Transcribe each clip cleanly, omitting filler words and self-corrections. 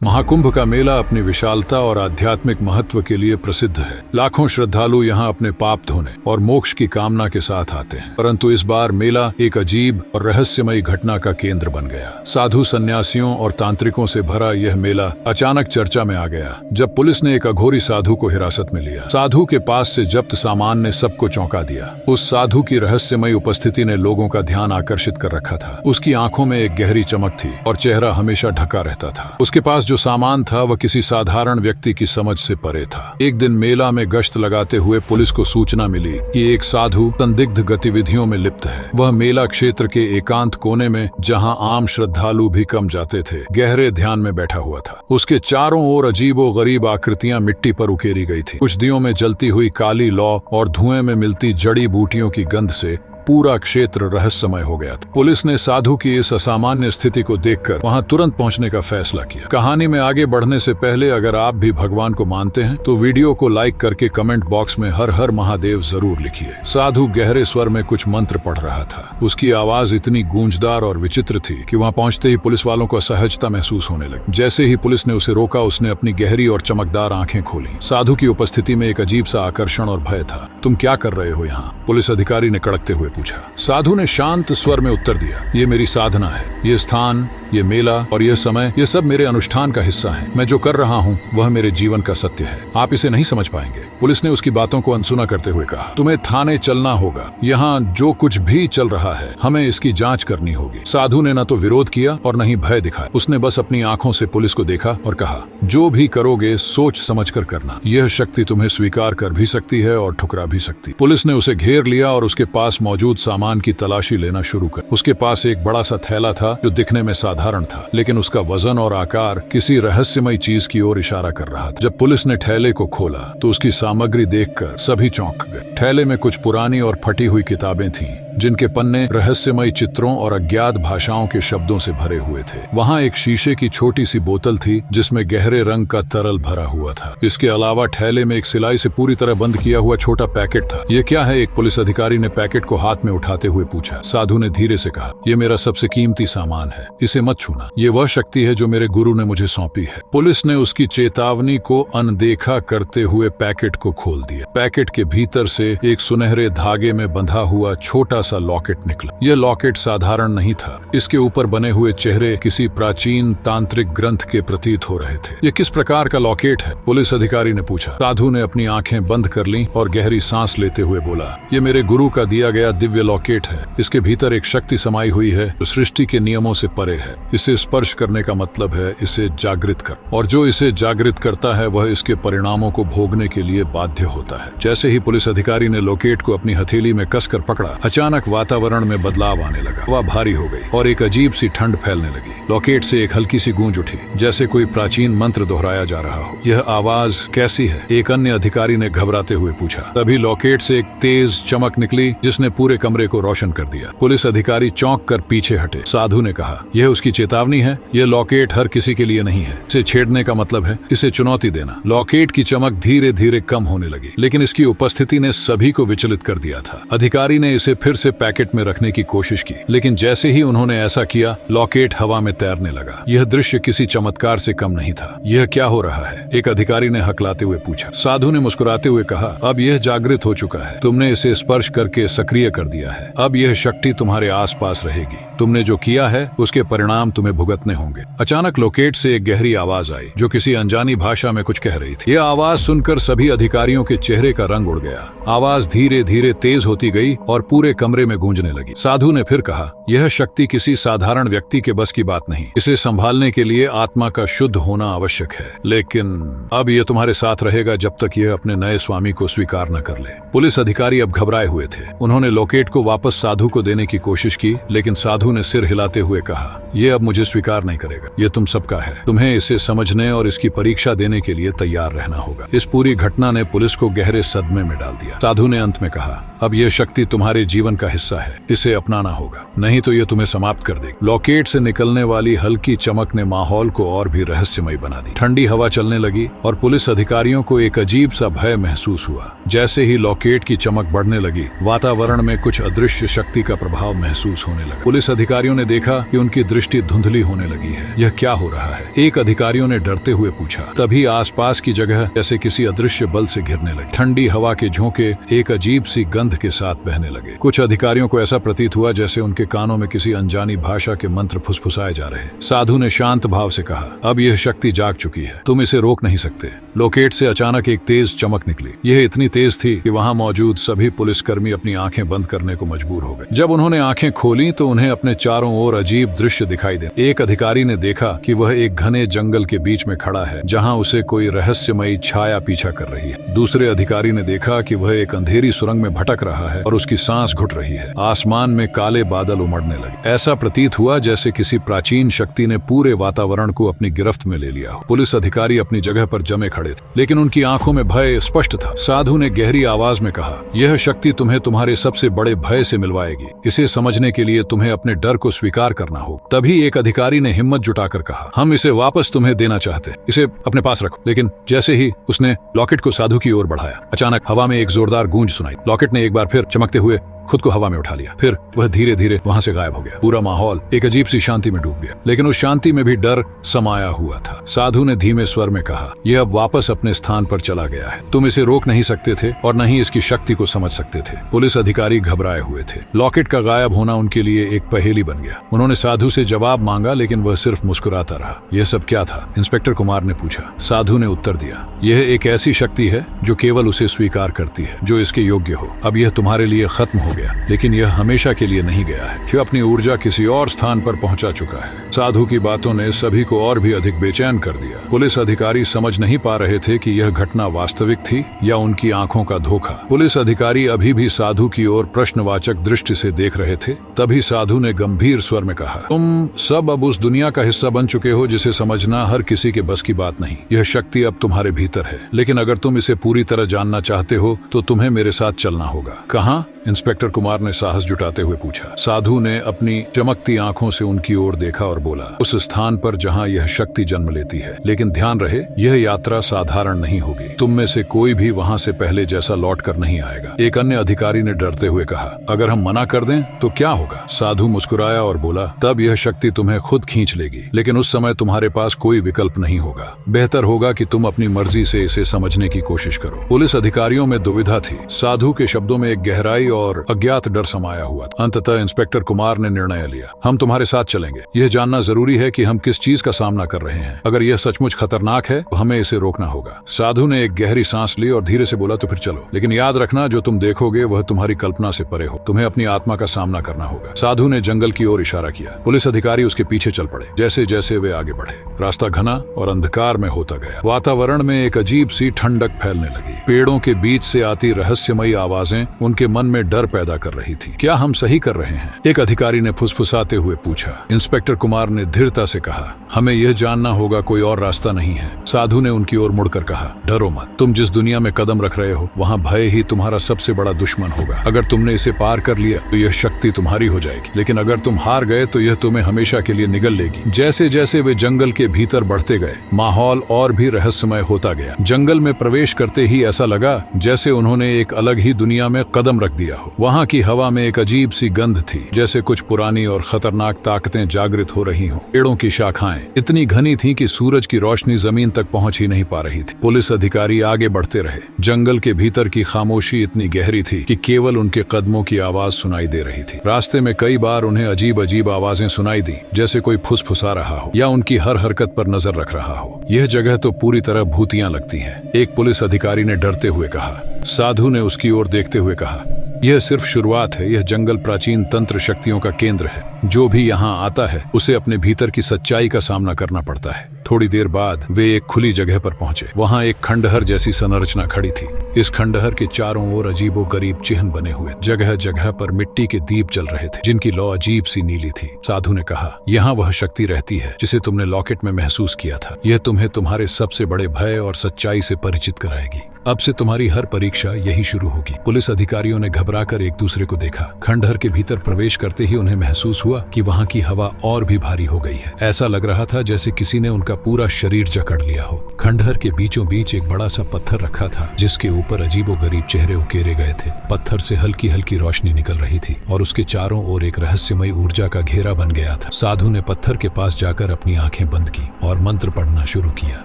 महाकुंभ का मेला अपनी विशालता और आध्यात्मिक महत्व के लिए प्रसिद्ध है। लाखों श्रद्धालु यहाँ अपने पाप धोने और मोक्ष की कामना के साथ आते हैं। परंतु इस बार मेला एक अजीब और रहस्यमयी घटना का केंद्र बन गया। साधु, सन्यासियों और तांत्रिकों से भरा यह मेला अचानक चर्चा में आ गया जब पुलिस ने एक अघोरी साधु को हिरासत में लिया। साधु के पास से जब्त सामान ने सबको चौंका दिया। उस साधु की रहस्यमयी उपस्थिति ने लोगों का ध्यान आकर्षित कर रखा था। उसकी आंखों में एक गहरी चमक थी और चेहरा हमेशा ढका रहता था। उसके पास जो सामान था वह किसी साधारण व्यक्ति की समझ से परे था। एक दिन मेला में गश्त लगाते हुए पुलिस को सूचना मिली कि एक साधु संदिग्ध गतिविधियों में लिप्त है। वह मेला क्षेत्र के एकांत कोने में, जहां आम श्रद्धालु भी कम जाते थे, गहरे ध्यान में बैठा हुआ था। उसके चारों ओर अजीबो गरीब आकृतियां मिट्टी पर उकेरी गई थी। कुछ दियों में जलती हुई काली लौ और धुएं में मिलती जड़ी बूटियों की गंध से पूरा क्षेत्र रहस्यमय हो गया था। पुलिस ने साधु की इस असामान्य स्थिति को देखकर वहां तुरंत पहुंचने का फैसला किया। कहानी में आगे बढ़ने से पहले अगर आप भी भगवान को मानते हैं तो वीडियो को लाइक करके कमेंट बॉक्स में हर हर महादेव जरूर लिखिए। साधु गहरे स्वर में कुछ मंत्र पढ़ रहा था। उसकी आवाज इतनी गूंजदार और विचित्र थी कि वहां पहुंचते ही पुलिस वालों को असहजता महसूस होने लगी। जैसे ही पुलिस ने उसे रोका, उसने अपनी गहरी और चमकदार आंखें खोली। साधु की उपस्थिति में एक अजीब सा आकर्षण और भय था। तुम क्या कर रहे हो यहाँ? पुलिस अधिकारी ने कड़कते हुए पूछा। साधु ने शांत स्वर में उत्तर दिया, ये मेरी साधना है। ये स्थान, ये मेला और ये समय, ये सब मेरे अनुष्ठान का हिस्सा है। मैं जो कर रहा हूँ वह मेरे जीवन का सत्य है। आप इसे नहीं समझ पाएंगे। पुलिस ने उसकी बातों को अनसुना करते हुए कहा, तुम्हें थाने चलना होगा। यहाँ जो कुछ भी चल रहा है हमें इसकी जांच करनी होगी। साधु ने न तो विरोध किया और न ही भय दिखाया। उसने बस अपनी आंखों से पुलिस को देखा और कहा, जो भी करोगे सोच समझ कर करना। यह शक्ति तुम्हें स्वीकार कर भी सकती है और ठुकरा भी सकती। पुलिस ने उसे घेर लिया और उसके पास मौजूद सामान की तलाशी लेना शुरू कर। उसके पास एक बड़ा सा थैला था जो दिखने में साधारण था, लेकिन उसका वजन और आकार किसी रहस्यमय चीज की ओर इशारा कर रहा था। जब पुलिस ने थैले को खोला तो उसकी सामग्री देखकर सभी चौंक गए। थैले में कुछ पुरानी और फटी हुई किताबें थीं, जिनके पन्ने रहस्यमय चित्रों और अज्ञात भाषाओं के शब्दों से भरे हुए थे। वहाँ एक शीशे की छोटी सी बोतल थी जिसमें गहरे रंग का तरल भरा हुआ था। इसके अलावा थैले में एक सिलाई से पूरी तरह बंद किया हुआ छोटा पैकेट था। ये क्या है? एक पुलिस अधिकारी ने पैकेट को हाथ में उठाते हुए पूछा। साधु ने धीरे से कहा, ये मेरा सबसे कीमती सामान है, इसे मत छूना। ये वह शक्ति है जो मेरे गुरु ने मुझे सौंपी है। पुलिस ने उसकी चेतावनी को अनदेखा करते हुए पैकेट को खोल दिया। पैकेट के भीतर से एक सुनहरे धागे में बंधा हुआ छोटा सा लॉकेट निकला। यह लॉकेट साधारण नहीं था। इसके ऊपर बने हुए चेहरे किसी प्राचीन तांत्रिक ग्रंथ के प्रतीत हो रहे थे। यह किस प्रकार का लॉकेट है? पुलिस अधिकारी ने पूछा। साधु ने अपनी आंखें बंद कर लीं और गहरी सांस लेते हुए बोला, यह मेरे गुरु का दिया गया दिव्य लॉकेट है। इसके भीतर एक शक्ति समाई हुई है जो सृष्टि के नियमों से परे है। इसे स्पर्श करने का मतलब है इसे जागृत कर, और जो इसे जागृत करता है वह इसके परिणामों को भोगने के लिए बाध्य होता है। जैसे ही पुलिस अधिकारी ने लॉकेट को अपनी हथेली में कसकर पकड़ा, अचानक वातावरण में बदलाव आने लगा। हवा भारी हो गई और एक अजीब सी ठंड फैलने लगी। लॉकेट से एक हल्की सी गूंज उठी, जैसे कोई प्राचीन मंत्र दोहराया जा रहा हो। यह आवाज कैसी है? एक अन्य अधिकारी ने घबराते हुए पूछा। तभी लॉकेट से एक तेज चमक निकली जिसने पूरे कमरे को रोशन कर दिया। पुलिस अधिकारी चौंक कर पीछे हटे। साधु ने कहा, यह उसकी चेतावनी है। यह लॉकेट हर किसी के लिए नहीं है। इसे छेड़ने का मतलब है इसे चुनौती देना। लॉकेट की चमक धीरे धीरे कम होने लगी, लेकिन इसकी उपस्थिति ने सभी को विचलित कर दिया था। अधिकारी ने इसे फिर से पैकेट में रखने की कोशिश की, लेकिन जैसे ही उन्होंने ऐसा किया, लॉकेट हवा में तैरने लगा। यह दृश्य किसी चमत्कार से कम नहीं था। यह क्या हो रहा है? एक अधिकारी ने हकलाते हुए पूछा। साधु ने मुस्कुराते हुए कहा, अब यह जागृत हो चुका है। तुमने इसे स्पर्श करके सक्रिय कर दिया है। अब यह शक्ति तुम्हारे आसपास रहेगी। तुमने जो किया है उसके परिणाम तुम्हें भुगतने होंगे। अचानक लॉकेट से एक गहरी आवाज आई जो किसी अनजानी भाषा में कुछ कह रही थी। यह आवाज सुनकर सभी अधिकारियों के चेहरे का रंग उड़ गया। आवाज धीरे धीरे तेज होती गई और पूरे कमरे में गूंजने लगी। साधु ने फिर कहा, यह शक्ति किसी साधारण व्यक्ति के बस की बात नहीं। इसे संभालने के लिए आत्मा का शुद्ध होना आवश्यक है, लेकिन अब यह तुम्हारे साथ रहेगा जब तक यह अपने नए स्वामी को स्वीकार न कर ले। पुलिस अधिकारी अब घबराए हुए थे। उन्होंने लॉकेट को वापस साधु को देने की कोशिश की, लेकिन साधु ने सिर हिलाते हुए कहा, यह अब मुझे स्वीकार नहीं करेगा। यह तुम सबका है। तुम्हें इसे समझने और इसकी परीक्षा देने के लिए तैयार रहना होगा। इस पूरी घटना ने पुलिस को गहरे सदमे में डाल दिया। साधु ने अंत में कहा, अब यह शक्ति तुम्हारे जीवन का हिस्सा है, इसे अपनाना होगा, नहीं तो यह तुम्हें समाप्त कर देगी। लॉकेट से निकलने वाली हल्की चमक ने माहौल को और भी रहस्यमय बना दी। ठंडी हवा चलने लगी और पुलिस अधिकारियों को एक अजीब सा भय महसूस हुआ। जैसे ही लॉकेट की चमक बढ़ने लगी, वातावरण में कुछ अदृश्य शक्ति का प्रभाव महसूस होने लगा। पुलिस अधिकारियों ने देखा कि उनकी दृष्टि धुंधली होने लगी है। यह क्या हो रहा है? एक अधिकारियों ने डरते हुए पूछा। तभी आसपास की जगह जैसे किसी अदृश्य बल से घिरने लगी। ठंडी हवा के झोंके एक अजीब सी गंध के साथ बहने लगे। कुछ अधिकारियों को ऐसा प्रतीत हुआ जैसे उनके कानों में किसी अनजानी भाषा के मंत्र फुसफुसाए जा रहे। साधु ने शांत भाव से कहा, अब यह शक्ति जाग चुकी है, तुम इसे रोक नहीं सकते। लॉकेट से अचानक एक तेज चमक निकली। यह इतनी तेज थी कि वहां मौजूद सभी पुलिसकर्मी अपनी आंखें बंद करने को मजबूर हो गए। जब उन्होंने आंखें खोली तो उन्हें अपने चारों ओर अजीब दृश्य दिखाई दे। एक अधिकारी ने देखा कि वह एक घने जंगल के बीच में खड़ा है, जहां उसे कोई रहस्यमयी छाया पीछा कर रही है। दूसरे अधिकारी ने देखा कि वह एक अंधेरी सुरंग में भटक रहा है और उसकी सांस घुट रही है। आसमान में काले बादल उमड़ने लगे। ऐसा प्रतीत हुआ जैसे किसी प्राचीन शक्ति ने पूरे वातावरण को अपनी गिरफ्त में ले लिया हो। पुलिस अधिकारी अपनी जगह पर जमे खड़े थे, लेकिन उनकी आंखों में भय स्पष्ट था। साधु ने गहरी आवाज में कहा, यह शक्ति तुम्हें तुम्हारे सबसे बड़े भय से मिलवाएगी। इसे समझने के लिए तुम्हें अपने डर को स्वीकार करना हो। तभी एक अधिकारी ने हिम्मत जुटाकर कहा, हम इसे वापस तुम्हें देना चाहते, इसे अपने पास रखो। लेकिन जैसे ही उसने लॉकेट को साधु की ओर बढ़ाया, अचानक हवा में एक जोरदार गूंज सुनाई। लॉकेट ने एक बार फिर चमकते हुए खुद को हवा में उठा लिया। फिर वह धीरे धीरे वहां से गायब हो गया। पूरा माहौल एक अजीब सी शांति में डूब गया, लेकिन उस शांति में भी डर समाया हुआ था। साधु ने धीमे स्वर में कहा, यह अब वापस अपने स्थान पर चला गया है। तुम इसे रोक नहीं सकते थे और न ही इसकी शक्ति को समझ सकते थे। पुलिस अधिकारी घबराए हुए थे। लॉकेट का गायब होना उनके लिए एक पहेली बन गया। उन्होंने साधु से जवाब मांगा, लेकिन वह सिर्फ मुस्कुराता रहा। यह सब क्या था? इंस्पेक्टर कुमार ने पूछा। साधु ने उत्तर दिया, यह एक ऐसी शक्ति है जो केवल उसे स्वीकार करती है जो इसके योग्य हो। अब यह तुम्हारे लिए खत्म हो गया, लेकिन यह हमेशा के लिए नहीं गया है। यह अपनी ऊर्जा किसी और स्थान पर पहुंचा चुका है। साधु की बातों ने सभी को और भी अधिक बेचैन कर दिया। पुलिस अधिकारी समझ नहीं पा रहे थे कि यह घटना वास्तविक थी या उनकी आंखों का धोखा। पुलिस अधिकारी अभी भी साधु की ओर प्रश्नवाचक दृष्टि से देख रहे थे। तभी साधु ने गंभीर स्वर में कहा, तुम सब अब उस दुनिया का हिस्सा बन चुके हो जिसे समझना हर किसी के बस की बात नहीं। यह शक्ति अब तुम्हारे भीतर है, लेकिन अगर तुम इसे पूरी तरह जानना चाहते हो तो तुम्हें मेरे साथ चलना होगा। कहाँ? इंस्पेक्टर कुमार ने साहस जुटाते हुए पूछा। साधु ने अपनी चमकती आंखों से उनकी ओर देखा और बोला, उस स्थान पर जहां यह शक्ति जन्म लेती है। लेकिन ध्यान रहे, यह यात्रा साधारण नहीं होगी। तुम में से कोई भी वहां से पहले जैसा लौट कर नहीं आएगा। एक अन्य अधिकारी ने डरते हुए कहा, अगर हम मना कर दें तो क्या होगा? साधु मुस्कुराया और बोला, तब यह शक्ति तुम्हें खुद खींच लेगी, लेकिन उस समय तुम्हारे पास कोई विकल्प नहीं होगा। बेहतर होगा कि तुम अपनी मर्जी से इसे समझने की कोशिश करो। पुलिस अधिकारियों में दुविधा थी। साधु के शब्दों में एक गहराई और अज्ञात डर समाया हुआ था। अंततः इंस्पेक्टर कुमार ने निर्णय लिया, हम तुम्हारे साथ चलेंगे। यह जानना जरूरी है कि हम किस चीज का सामना कर रहे हैं। अगर यह सचमुच खतरनाक है तो हमें इसे रोकना होगा। साधु ने एक गहरी सांस ली और धीरे से बोला, तो फिर चलो, लेकिन याद रखना, जो तुम देखोगे वह तुम्हारी कल्पना से परे हो। तुम्हें अपनी आत्मा का सामना करना होगा। साधु ने जंगल की ओर इशारा किया। पुलिस अधिकारी उसके पीछे चल पड़े। जैसे जैसे वे आगे बढ़े, रास्ता घना और अंधकार में होता गया। वातावरण में एक अजीब सी ठंडक फैलने लगी। पेड़ों के बीच से आती रहस्यमयी आवाजें उनके मन में डर पैदा कर रही थी। क्या हम सही कर रहे हैं? एक अधिकारी ने फुसफुसाते हुए पूछा। इंस्पेक्टर कुमार ने दृढ़ता से कहा, हमें यह जानना होगा, कोई और रास्ता नहीं है। साधु ने उनकी ओर मुड़कर कहा, डरो मत। तुम जिस दुनिया में कदम रख रहे हो वहाँ भय ही तुम्हारा सबसे बड़ा दुश्मन होगा। अगर तुमने इसे पार कर लिया तो यह शक्ति तुम्हारी हो जाएगी, लेकिन अगर तुम हार गए तो यह तुम्हें हमेशा के लिए निगल लेगी। जैसे जैसे वे जंगल के भीतर बढ़ते गए, माहौल और भी रहस्यमय होता गया। जंगल में प्रवेश करते ही ऐसा लगा जैसे उन्होंने एक अलग ही दुनिया में कदम रख दिया हो। वहाँ की हवा में एक अजीब सी गंध थी, जैसे कुछ पुरानी और खतरनाक ताकतें जागृत हो रही हों। पेड़ों की शाखाएं इतनी घनी थीं कि सूरज की रोशनी जमीन तक पहुंच ही नहीं पा रही थी। पुलिस अधिकारी आगे बढ़ते रहे। जंगल के भीतर की खामोशी इतनी गहरी थी कि केवल उनके कदमों की आवाज सुनाई दे रही थी। रास्ते में कई बार उन्हें अजीब अजीब आवाजें सुनाई दी, जैसे कोई फुसफुसा रहा हो या उनकी हर हरकत पर नजर रख रहा हो। यह जगह तो पूरी तरह भूतियां लगती है, एक पुलिस अधिकारी ने डरते हुए कहा। साधु ने उसकी ओर देखते हुए कहा, यह सिर्फ शुरुआत है। यह जंगल प्राचीन तंत्र शक्तियों का केंद्र है। जो भी यहाँ आता है उसे अपने भीतर की सच्चाई का सामना करना पड़ता है। थोड़ी देर बाद वे एक खुली जगह पर पहुंचे। वहाँ एक खंडहर जैसी संरचना खड़ी थी। इस खंडहर के चारों ओर अजीबोगरीब चिन्ह बने हुए, जगह जगह पर मिट्टी के दीप जल रहे थे, जिनकी लौ अजीब सी नीली थी। साधु ने कहा, यहाँ वह शक्ति रहती है जिसे तुमने लॉकेट में महसूस किया था। यह तुम्हें तुम्हारे सबसे बड़े भय और सच्चाई से परिचित कराएगी। अब से तुम्हारी हर परीक्षा यही शुरू होगी। पुलिस अधिकारियों ने घबराकर एक दूसरे को देखा। खंडहर के भीतर प्रवेश करते ही उन्हें महसूस हुआ कि वहाँ की हवा और भी भारी हो गई है। ऐसा लग रहा था जैसे किसी ने उनका पूरा शरीर जकड़ लिया हो। खंडहर के बीचों बीच एक बड़ा सा पत्थर रखा था जिसके ऊपर अजीबोगरीब चेहरे उकेरे गए थे। पत्थर से हल्की हल्की रोशनी निकल रही थी और उसके चारों ओर एक रहस्यमयी ऊर्जा का घेरा बन गया था। साधु ने पत्थर के पास जाकर अपनी आंखें बंद की और मंत्र पढ़ना शुरू किया।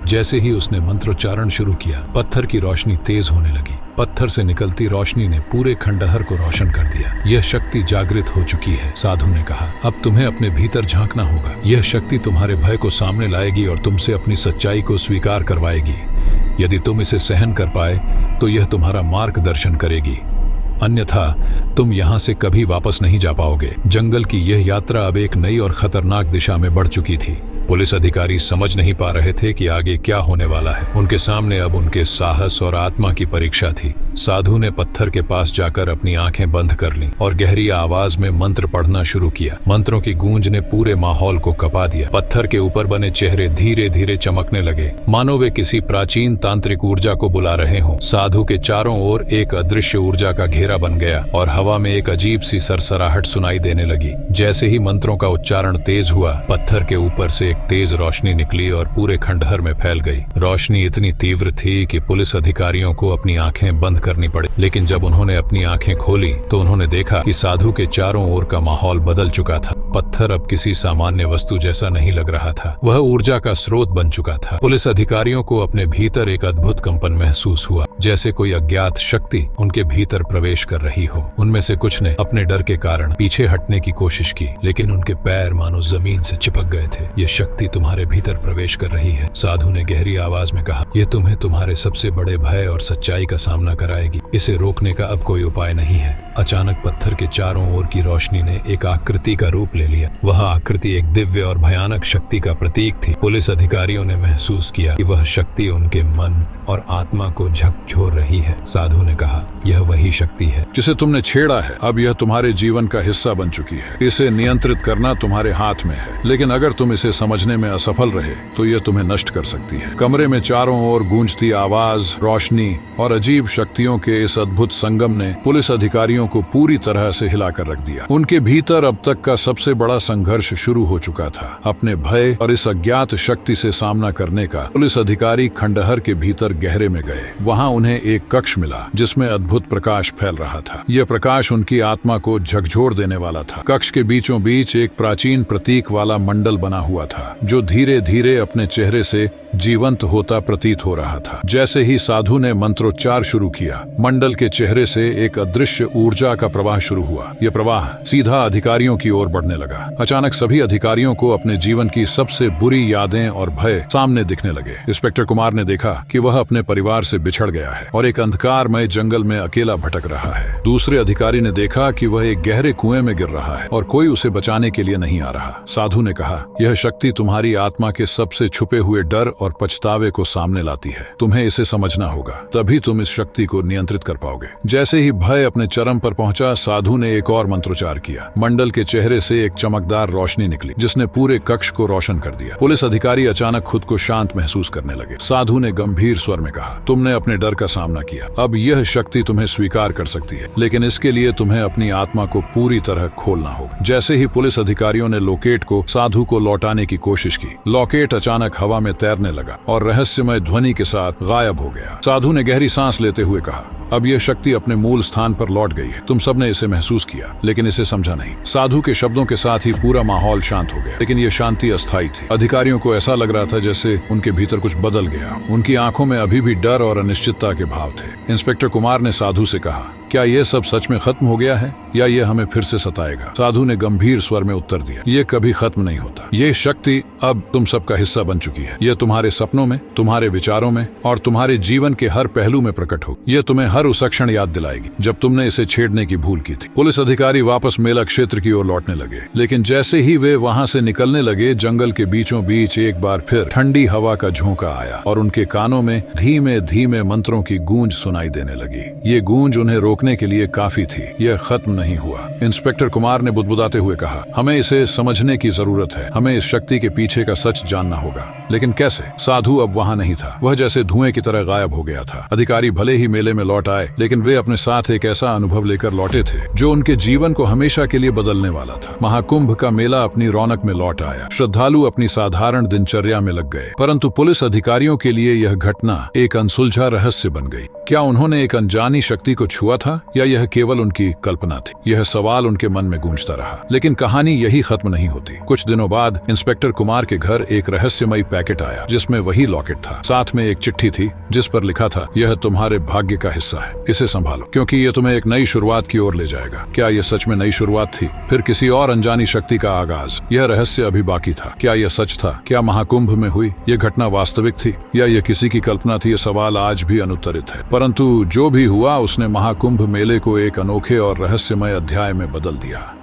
जैसे ही उसने मंत्रोच्चारण शुरू किया, पत्थर की रोशनी तेज होने लगी। पत्थर से निकलती रोशनी ने पूरे खंडहर को रोशन कर दिया। यह शक्ति जागृत हो चुकी है, साधु ने कहा। अब तुम्हें अपने भीतर झांकना होगा। यह शक्ति तुम्हारे भय को सामने लाएगी और तुमसे अपनी सच्चाई को स्वीकार करवाएगी। यदि तुम इसे सहन कर पाए तो यह तुम्हारा मार्गदर्शन करेगी, अन्यथा तुम यहाँ से कभी वापस नहीं जा पाओगे। जंगल की यह यात्रा अब एक नई और खतरनाक दिशा में बढ़ चुकी थी। पुलिस अधिकारी समझ नहीं पा रहे थे कि आगे क्या होने वाला है। उनके सामने अब उनके साहस और आत्मा की परीक्षा थी। साधु ने पत्थर के पास जाकर अपनी आंखें बंद कर लीं और गहरी आवाज में मंत्र पढ़ना शुरू किया। मंत्रों की गूंज ने पूरे माहौल को कपा दिया। पत्थर के ऊपर बने चेहरे धीरे धीरे चमकने लगे, मानो वे किसी प्राचीन तांत्रिक ऊर्जा को बुला रहे हों। साधु के चारों ओर एक अदृश्य ऊर्जा का घेरा बन गया और हवा में एक अजीब सी सरसराहट सुनाई देने लगी। जैसे ही मंत्रों का उच्चारण तेज हुआ, पत्थर के ऊपर से एक तेज रोशनी निकली और पूरे खंडहर में फैल गई। रोशनी इतनी तीव्र थी कि पुलिस अधिकारियों को अपनी आंखें बंद करनी पड़ी। लेकिन जब उन्होंने अपनी आंखें खोली तो उन्होंने देखा कि साधु के चारों ओर का माहौल बदल चुका था। पत्थर अब किसी सामान्य वस्तु जैसा नहीं लग रहा था, वह ऊर्जा का स्रोत बन चुका था। पुलिस अधिकारियों को अपने भीतर एक अद्भुत कंपन महसूस हुआ, जैसे कोई अज्ञात शक्ति उनके भीतर प्रवेश कर रही हो। उनमें से कुछ ने अपने डर के कारण पीछे हटने की कोशिश की, लेकिन उनके पैर मानो जमीन से चिपक गए थे। ये शक्ति तुम्हारे भीतर प्रवेश कर रही है, साधु ने गहरी आवाज में कहा। यह तुम्हें तुम्हारे सबसे बड़े भय और सच्चाई का सामना कराएगी। इसे रोकने का अब कोई उपाय नहीं है। अचानक पत्थर के चारों ओर की रोशनी ने एक आकृति का रूप ले लिया। वह आकृति एक दिव्य और भयानक शक्ति का प्रतीक थी। पुलिस अधिकारियों ने महसूस किया कि वह शक्ति उनके मन और आत्मा को झकझोर रही है। साधु ने कहा, यह वही शक्ति है जिसे तुमने छेड़ा है। अब यह तुम्हारे जीवन का हिस्सा बन चुकी है। इसे नियंत्रित करना तुम्हारे हाथ में है, लेकिन अगर तुम इसे समझने में असफल रहे तो यह तुम्हें नष्ट कर सकती है। कमरे में चारों ओर गूंजती आवाज, रोशनी और अजीब शक्तियों के इस अद्भुत संगम ने पुलिस अधिकारियों को पूरी तरह से हिलाकर रख दिया। उनके भीतर अब तक का सबसे बड़ा संघर्ष शुरू हो चुका था, अपने भय और इस अज्ञात शक्ति से सामना करने का। पुलिस अधिकारी खंडहर के भीतर गहरे में गए। वहां उन्हें एक कक्ष मिला जिसमें अद्भुत प्रकाश फैल रहा था। यह प्रकाश उनकी आत्मा को झकझोर देने वाला था। कक्ष के बीचों बीच एक प्राचीन प्रतीक वाला मंडल बना हुआ था जो धीरे धीरे अपने चेहरे से जीवंत होता प्रतीत हो रहा था। जैसे ही साधु ने मंत्रोच्चार शुरू किया, मंडल के चेहरे से एक अदृश्य ऊर्जा का प्रवाह शुरू हुआ। यह प्रवाह सीधा अधिकारियों की ओर बढ़ने लगा। अचानक सभी अधिकारियों को अपने जीवन की सबसे बुरी यादें और भय सामने दिखने लगे। इंस्पेक्टर कुमार ने देखा कि वह अपने परिवार से बिछड़ गया है और एक अंधकारमय जंगल में अकेला भटक रहा है। दूसरे अधिकारी ने देखा कि वह एक गहरे कुएं में गिर रहा है और कोई उसे बचाने के लिए नहीं आ रहा। साधु ने कहा, यह शक्ति तुम्हारी आत्मा के सबसे छुपे हुए डर और पछतावे को सामने लाती है। तुम्हें इसे समझना होगा, तभी तुम इस शक्ति को नियंत्रित कर पाओगे। जैसे ही भय अपने चरम पर पहुंचा, साधु ने एक और मंत्रोच्चार किया। मंडल के चेहरे से एक चमकदार रोशनी निकली जिसने पूरे कक्ष को रोशन कर दिया। पुलिस अधिकारी अचानक खुद को शांत महसूस करने लगे। साधु ने गंभीर स्वर में कहा, तुमने अपने डर का सामना किया। अब यह शक्ति तुम्हें स्वीकार कर सकती है, लेकिन इसके लिए तुम्हें अपनी आत्मा को पूरी तरह खोलना होगा। जैसे ही पुलिस अधिकारियों ने लॉकेट को साधु को लौटाने की कोशिश की, लॉकेट अचानक हवा में तैरने लगा और रहस्यमय ध्वनि के साथ गायब हो गया। साधु ने गहरी सांस लेते हुए कहा, अब यह शक्ति अपने मूल स्थान पर लौट गई है। तुम सबने इसे महसूस किया, लेकिन इसे समझा नहीं। साधु के शब्दों के साथ ही पूरा माहौल शांत हो गया, लेकिन यह शांति अस्थायी थी। अधिकारियों को ऐसा लग रहा था जैसे उनके भीतर कुछ बदल गया। उनकी आंखों में अभी भी डर और अनिश्चितता के भाव थे। इंस्पेक्टर कुमार ने साधु से कहा, क्या यह सब सच में खत्म हो गया है या यह हमें फिर से सताएगा? साधु ने गंभीर स्वर में उत्तर दिया, यह कभी खत्म नहीं होता। यह शक्ति अब तुम सबका हिस्सा बन चुकी है। यह तुम्हारे सपनों में, तुम्हारे विचारों में और तुम्हारे जीवन के हर पहलू में प्रकट हो। यह तुम्हें हर उस क्षण याद दिलाएगी जब तुमने इसे छेड़ने की भूल की थी। पुलिस अधिकारी वापस मेला क्षेत्र की ओर लौटने लगे, लेकिन जैसे ही वे वहां से निकलने लगे, जंगल के बीचों बीच एक बार फिर ठंडी हवा का झोंका आया और उनके कानों में धीमे धीमे मंत्रों की गूंज सुनाई देने लगी। ये गूंज उन्हें रोकने रुकने के लिए काफी थी। यह खत्म नहीं हुआ। इंस्पेक्टर कुमार ने बुदबुदाते हुए कहा, हमें इसे समझने की जरूरत है। हमें इस शक्ति के पीछे का सच जानना होगा। लेकिन कैसे? साधु अब वहां नहीं था। वह जैसे धुएं की तरह गायब हो गया था। अधिकारी भले ही मेले में लौट आए, लेकिन वे अपने साथ एक ऐसा अनुभव लेकर लौटे थे जो उनके जीवन को हमेशा के लिए बदलने वाला था। महाकुंभ का मेला अपनी रौनक में लौट आया। श्रद्धालु अपनी साधारण दिनचर्या में लग गए, परंतु पुलिस अधिकारियों के लिए यह घटना एक अनसुलझा रहस्य बन गई। क्या उन्होंने एक अनजानी शक्ति को छुआ था या यह केवल उनकी कल्पना थी? यह सवाल उनके मन में गूंजता रहा। लेकिन कहानी यही खत्म नहीं होती। कुछ दिनों बाद इंस्पेक्टर कुमार के घर एक रहस्यमयी पैकेट आया, जिसमें वही लॉकेट था। साथ में एक चिट्ठी थी जिस पर लिखा था, यह तुम्हारे भाग्य का हिस्सा है, इसे संभालो, क्योंकि यह तुम्हें एक नई शुरुआत की ओर ले जाएगा। क्या यह सच में नई शुरुआत थी, फिर किसी और अनजानी शक्ति का आगाज? यह रहस्य अभी बाकी था। क्या यह सच था? क्या महाकुंभ में हुई यह घटना वास्तविक थी या यह किसी की कल्पना थी? यह सवाल आज भी अनुत्तरित है। परंतु जो भी हुआ, उसने महाकुंभ मेले को एक अनोखे और रहस्यमय अध्याय में बदल दिया।